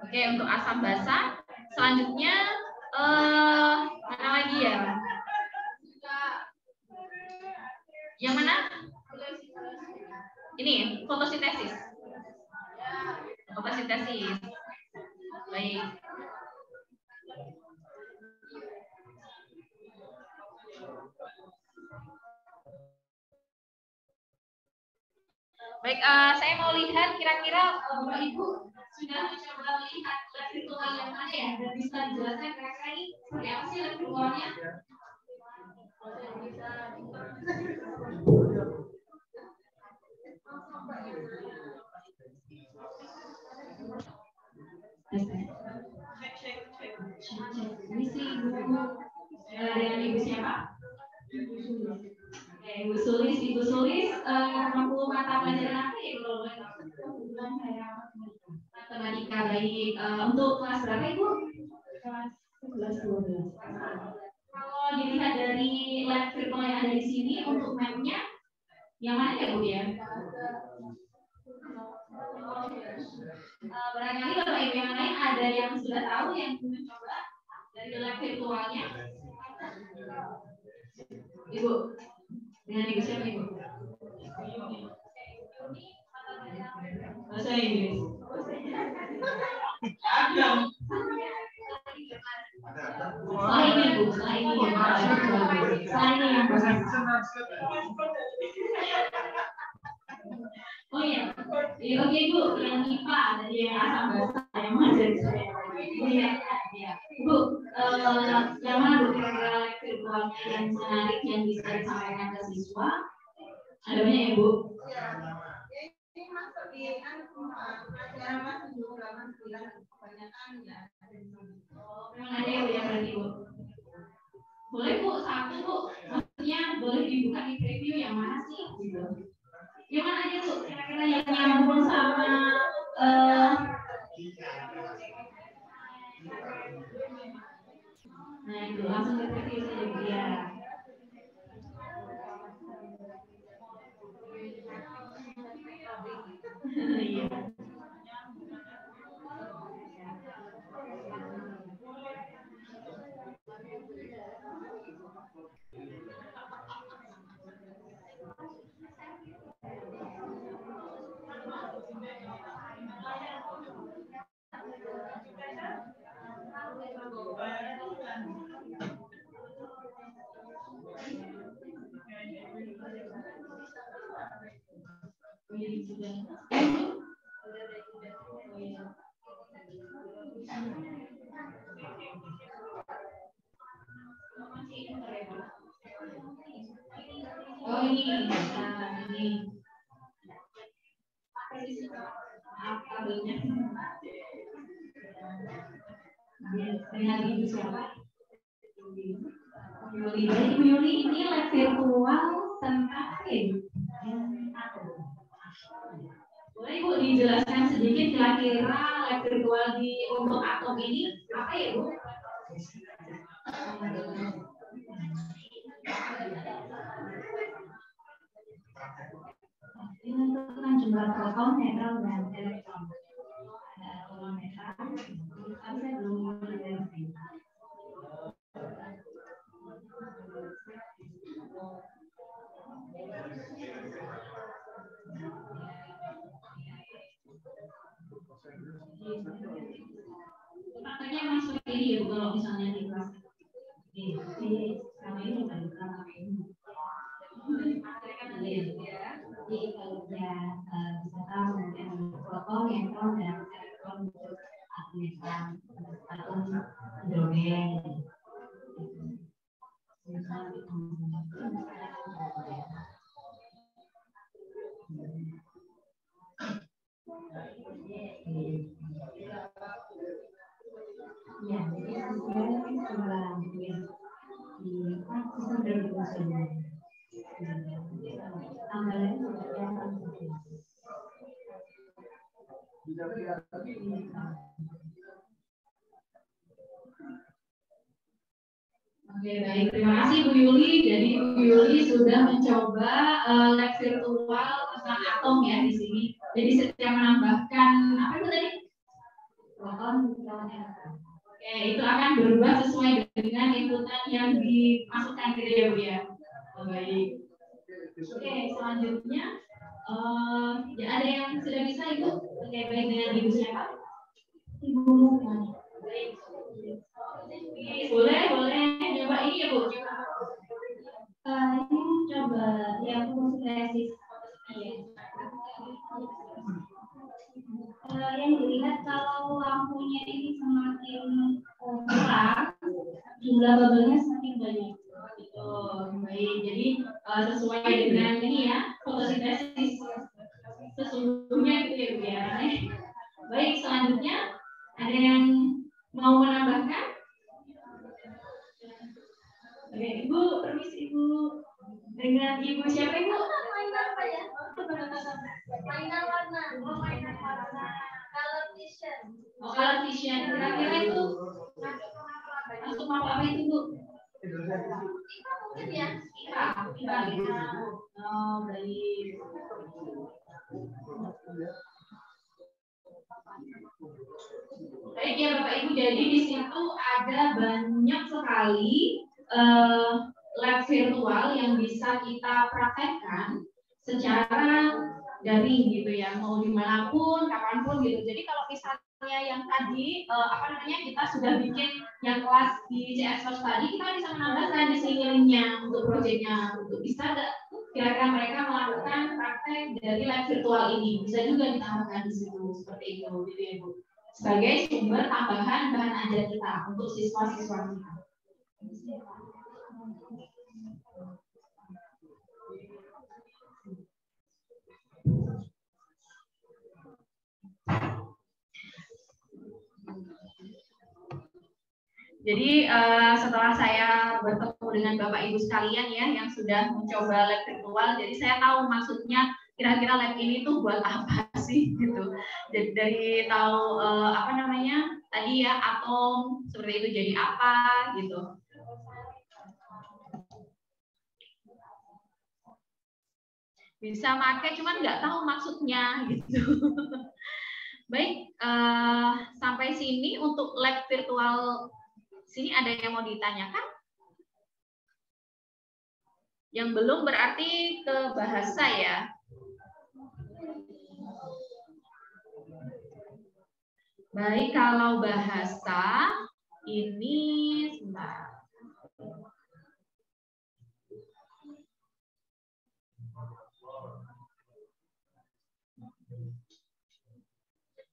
Oke, untuk asam basa selanjutnya mana lagi ya? Yang mana? Ini fotosintesis. Fotosintesis. Baik. Baik, saya mau lihat kira-kira Bapak Ibu sudah mencoba melihat lab virtual yang mana ya? Dan bisa dijelaskan kira-kira ini seperti apa sih lab virtualnya? Ini sih Ibu dengan Ibu siapa? Ibu Sulis, mampu mata pelajaran apa ya kalau boleh tahu? Kebetulan saya matematika. Baik, untuk kelas berapa Ibu? Kelas 11-12. Kalau dilihat dari lab virtual yang ada di sini untuk mapnya, yang mana ya Bu ya? Barangkali Bapak Ibu yang lain ada yang sudah tahu yang mencoba dari lab virtualnya? Ibu, dengan Ibu siapa Ibu? Bahasa Inggris. Setelah ini Bu, setelah ini yang bahasa. Oh iya, oke Bu, yang IPA tadi yang asam basa yang mengajari saya. Iya, Bu, yang mana Bu kira-kira virtualnya yang menarik yang bisa disampaikan ke siswa? Ada banyak ya Bu? Ini masuk di pelajaran masuk 28 kebanyakan ya. Memang ada ya Bu yang berarti Bu. Boleh Bu, satu Bu, maksudnya boleh dibuka di preview yang mana sih? Gitu. Yang mana aja Bu, kira-kira yang nyambung sama nah itu langsung ke preview saja Bu ya. Iya. Oh ini, ini. Apa kabelnya? Dengan Ibu siapa? Ibu Yuli ini lab virtual tentang apa ya? Boleh Ibu dijelaskan sedikit kira-kira lab virtual untuk atom ini apa ya Bu? Ini menentukan jumlah proton, neutron, dan elektron. Ada proton netral, tapi saya belum mengerti. Prakteknya memang seperti ini ya Bu, kalau misalnya di kelas sama ini kan sama ini. Jadi kalau dia bisa tahu nanti ada proton, neutron, dan elektron untuk atom hidrogen. Ya, jadi sebenarnya coba di sistem berikutnya. Tanggalnya Oke, baik. Terima kasih Bu Yuli. Jadi Bu Yuli sudah mencoba lab virtual tentang atom ya di sini. Jadi setiap menambahkan apa itu tadi? Proton, neutron, elektron. Oke, itu akan berubah sesuai dengan inputan yang dimasukkan gitu ya Bu ya. Baik. Oke, selanjutnya ya ada yang sudah bisa Ibu? Oke, baik, dengan Ibu siapa? Ibu Mukan. Baik. Boleh coba ini ya Bu. Ini coba yang fotosintesis. Yang dilihat kalau lampunya ini semakin kurang, jumlah bubble-nya semakin banyak. Gitu. Baik, jadi sesuai dengan ini ya, fotosintesis sesungguhnya gitu ya Bu ya. Baik, selanjutnya Ada yang mau menambahkan? Oke, Ibu, permisi Ibu. Dengan Ibu siapa Ibu? Mainan apa ya? Mainan warna. Oh, mainan warna. Color vision. Oh, color vision. Kira-kira itu masuk apa itu Bu? Kita mungkin ya. Kita. Oh, baik. Baik ya Bapak Ibu, jadi di situ ada banyak sekali lab virtual yang bisa kita praktekkan secara daring gitu ya, mau dimanapun, kapanpun gitu. Jadi kalau misalnya yang tadi kita sudah bikin yang kelas di CS First tadi, kita bisa menambahkan di sini linknya untuk proyeknya, untuk bisa kira-kira mereka melakukan praktek dari lab virtual ini, bisa juga ditambahkan di situ seperti itu, gitu ya Bu. Sebagai sumber tambahan bahan ajar kita untuk siswa-siswa kita. Jadi setelah saya bertemu dengan Bapak Ibu sekalian ya yang sudah mencoba lab virtual, jadi saya tahu maksudnya kira-kira lab ini tuh buat apa sih gitu. Jadi dari tahu tadi ya atom seperti itu jadi apa gitu. Bisa pakai cuman nggak tahu maksudnya gitu. Baik, sampai sini untuk lab virtual. Sini ada yang mau ditanyakan? Yang belum berarti ke bahasa ya. Baik, kalau bahasa ini sebentar.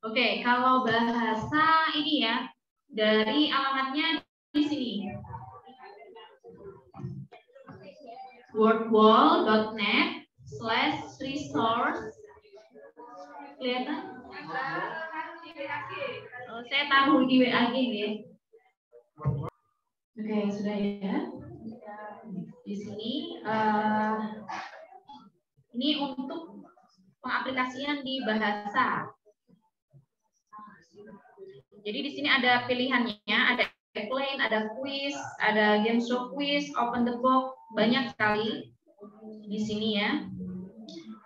Oke, kalau bahasa ini ya, dari alamatnya di sini. wordwall.net/resource. Kelihatan? Oh, saya taruh di WA ya. Oke, sudah ya. Di sini ini untuk pengaplikasian di bahasa. Jadi di sini ada pilihannya, ada explain, ada quiz, ada game show quiz, open the book, banyak sekali di sini ya.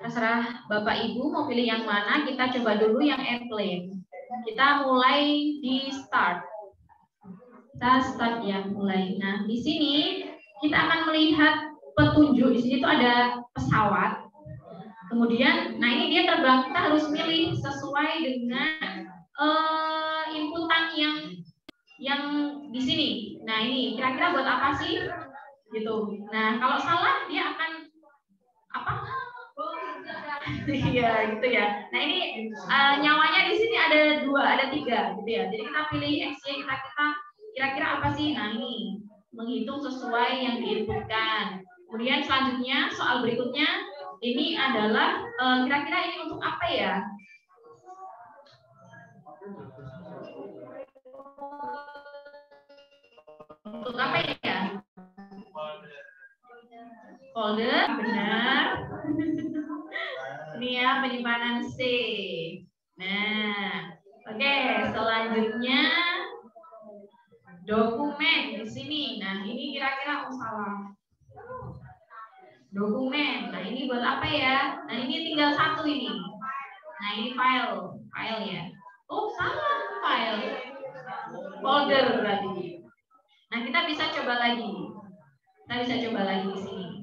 Terserah Bapak Ibu mau pilih yang mana, kita coba dulu yang airplane. Kita mulai di start. Kita start ya, mulai. Nah, di sini kita akan melihat petunjuk. Di sini tuh ada pesawat. Kemudian, nah ini dia terbang. Kita harus milih sesuai dengan inputan yang di sini. Nah, ini kira-kira buat apa sih? Gitu. Nah, kalau salah dia akan apa? Iya, gitu ya. Nah, ini nyawanya di sini ada 2, ada 3 gitu ya. Jadi kita pilih XY, kita kira-kira apa sih? Nah, ini menghitung sesuai yang diinputkan. Kemudian selanjutnya soal berikutnya ini adalah kira-kira ini untuk apa ya? Untuk apa ya? Folder, benar. Ini ya penyimpanan C. Nah, oke, selanjutnya dokumen di sini. Nah, ini kira-kira salah. Dokumen. Nah, ini buat apa ya? Nah, ini tinggal 1 ini. Nah, ini file ya. Oh, salah file. Folder berarti. Nah, kita bisa coba lagi. Kita bisa coba lagi di sini.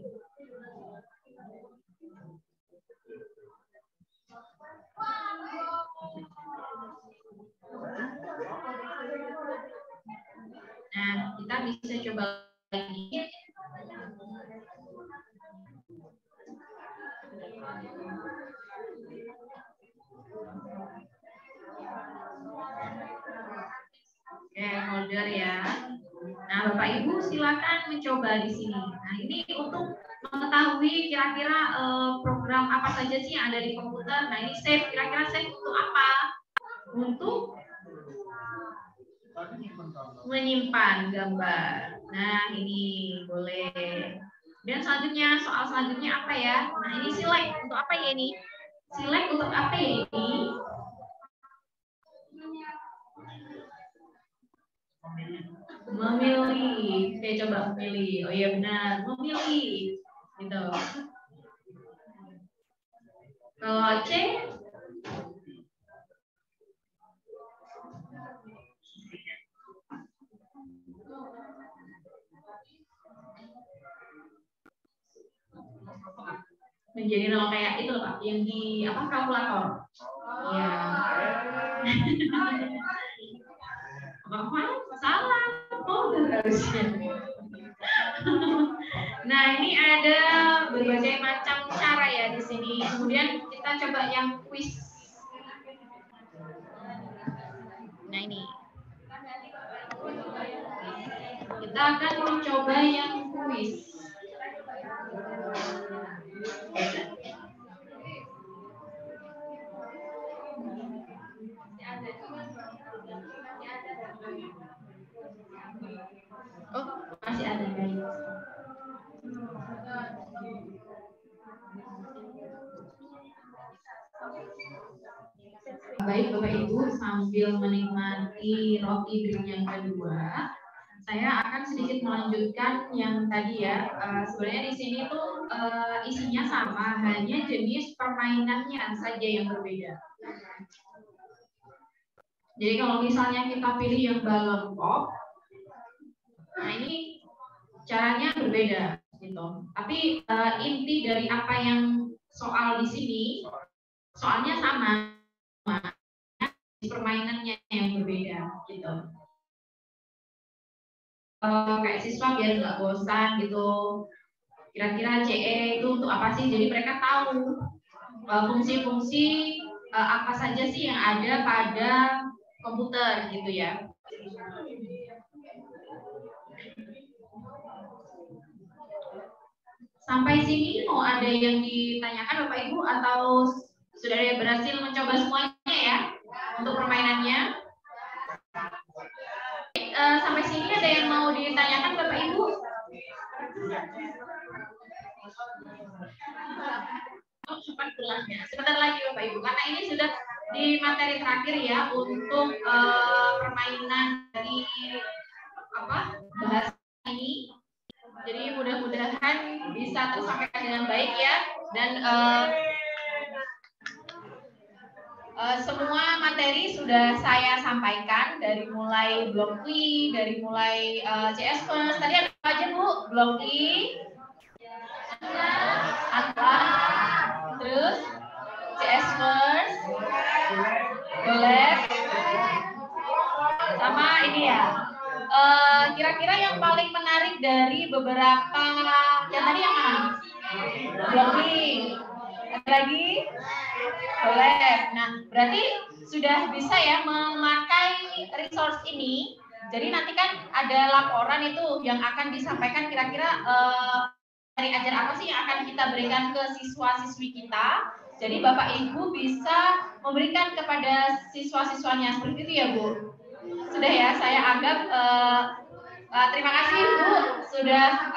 Nah, kita bisa coba lagi. Oke, folder ya. Nah, Bapak Ibu silakan mencoba di sini. Nah, ini untuk mengetahui kira-kira program apa saja sih yang ada di komputer. Nah, ini save, kira-kira save untuk apa? Untuk Menyimpan gambar. Nah, ini boleh. Dan selanjutnya, soal selanjutnya apa ya? Nah, ini select. Untuk apa ya ini? Select untuk apa ya ini? Memilih. Oke, coba memilih. Oh iya benar, memilih. Gitu. Kalau C? Menjadi nol kayak itu loh Pak, yang di apa kalkulator. Iya. Apa? Salah. Oh, harusnya. Nah, ini ada berbagai macam cara ya di sini. Kemudian kita coba yang quiz. Nah, ini. Kita akan mencoba yang quiz. Oh, masih ada guys. Baik Bapak Ibu, sambil menikmati roti green yang kedua, saya akan sedikit melanjutkan yang tadi ya. Sebenarnya di sini tuh isinya sama, hanya jenis permainannya saja yang berbeda. Jadi kalau misalnya kita pilih yang balon pop, nah ini caranya berbeda gitu. Tapi inti dari apa yang soal di sini, soalnya sama, permainannya yang berbeda gitu. Kayak siswa biar nggak bosan gitu. Kira-kira CE itu untuk apa sih? Jadi mereka tahu fungsi-fungsi apa saja sih yang ada pada komputer gitu ya. Sampai sini mau ada yang ditanyakan Bapak Ibu atau sudah berhasil mencoba semuanya ya untuk permainannya? Sampai sini ada yang mau ditanyakan Bapak Ibu? Oh, sebentar lagi Bapak Ibu, karena ini sudah di materi terakhir ya untuk permainan dari bahasa ini. Jadi mudah-mudahan bisa tersampaikan dengan baik ya, dan semua materi sudah saya sampaikan dari mulai blok I, dari mulai CS First. Tadi ada apa aja Bu? Blok I, Atlas, terus CS First, Golek, sama ini ya. Kira-kira yang paling menarik dari beberapa yang tadi yang mana? Blok I. Ada lagi? Boleh. Nah, berarti sudah bisa ya memakai resource ini. Jadi nanti kan ada laporan itu yang akan disampaikan kira-kira dari ajar apa sih yang akan kita berikan ke siswa-siswi kita. Jadi Bapak Ibu bisa memberikan kepada siswa-siswanya seperti itu ya Bu. Sudah ya, saya anggap terima kasih Bu sudah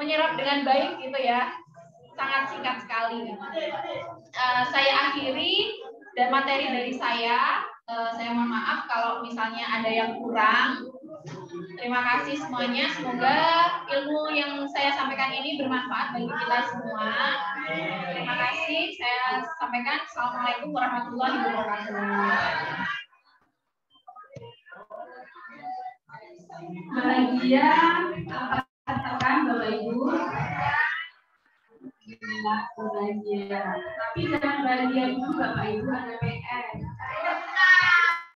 menyerap dengan baik gitu ya. Sangat singkat sekali. Saya akhiri dan materi dari saya mohon maaf kalau misalnya ada yang kurang. Terima kasih semuanya. Semoga ilmu yang saya sampaikan ini bermanfaat bagi kita semua. Terima kasih. Saya sampaikan. Assalamualaikum warahmatullahi wabarakatuh. Bahagia katakan Bapak Ibu. Bahagia. Tapi jangan bahagia dulu Bapak Ibu, ada